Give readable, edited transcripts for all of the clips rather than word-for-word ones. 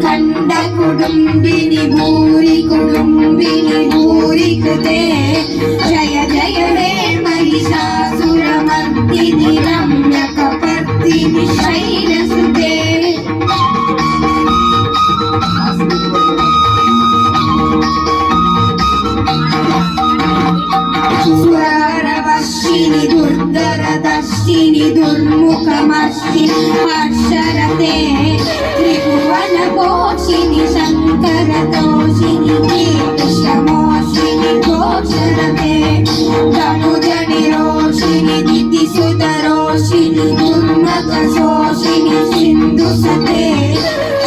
खंड कुटुंबिनी भूरि कुटुंबिनी भूरि कृते जय जय हे महिषासुरमर्दिनि रम्यकपर्दिनि शैलसुते सुरवरवर्षिणि दुर्धरदर्शिनि दुर्मुखमर्षिणि हर्षरते त्रिभुवनपोषिणि शङ्करदोषिणि कीर्तिशमोषिणि घोषरते धनुजनिरोषिणि दितिसुतरोषिणि दुर्मदशोषिणि सिन्धुसते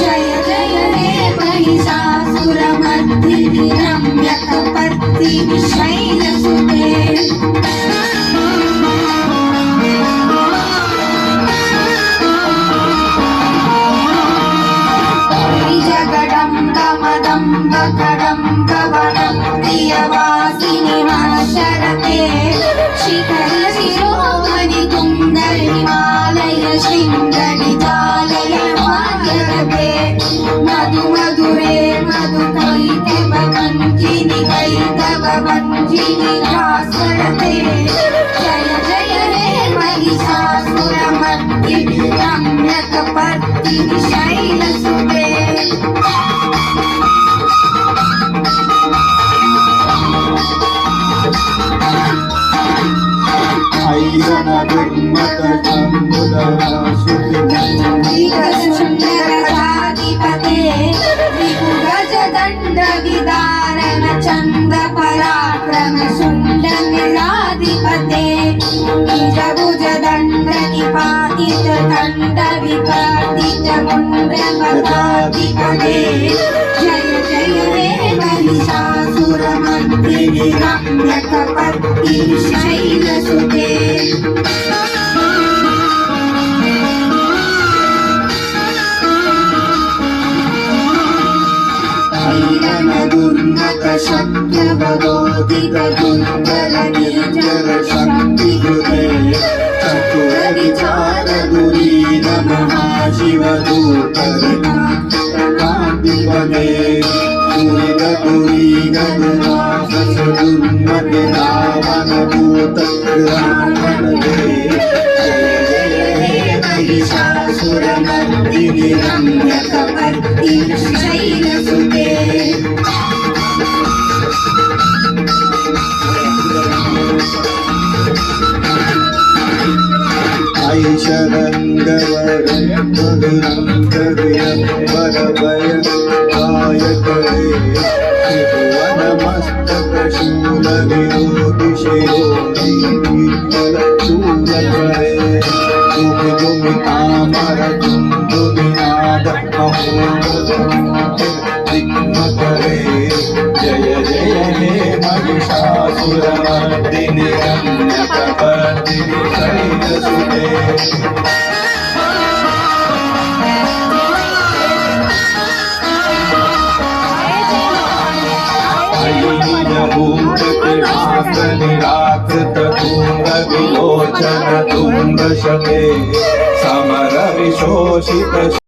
जय जय हे महिषासुरमर्दिनि रम्यकपर्दिनि शैलसुते कदम्बवनं प्रियवासिनि हर्षरते शिखरशिरोमणि कुन्दहिमालय शृङ्गनिजालय भाग्यरते मधुमधुरे मधुकैटववञ्चिनि कैटववञ्चिनि हासरते जय जय हे महिषासुरमर्दिनि रम्यकपर्दिनि शैलसुते सुंदरजाधिपते विपुगजदण्ड विदारण चंद पराक्रम सुंदरजाधिपते निजभुजदण्ड निपातित दण्ड विपातित मुण्डपदाधिपते जय जय हे महिषासुरमर्दिनि रम्यकपर्दिनि शैलसुते शक्यवदोदित दुर्बलनीचर शक्तिकृते चतुरविचार दुरीन महाशिवदूतकान्तिपदे दुरीगनुनाशस दुर्मति रावणभूत रावणदे जय जय हे महिषासुरमर्दिनि रम्यकपर्दिनि शैलसुते ऐशरङ्गवरं मधुरङ्गविरम्बरभयदायकरे त्रिभुवनमस्तकशूलविरोधिशिरोधिशूलकरे दुमितामरकुन्दुविनाद महोदधिग्मकरे जय जय हे महिषासुरमर्दिनि रम्यकपर्दिनि शैलसुते निराकृत तुंग विलोचन तुंग शमे समर विशोषित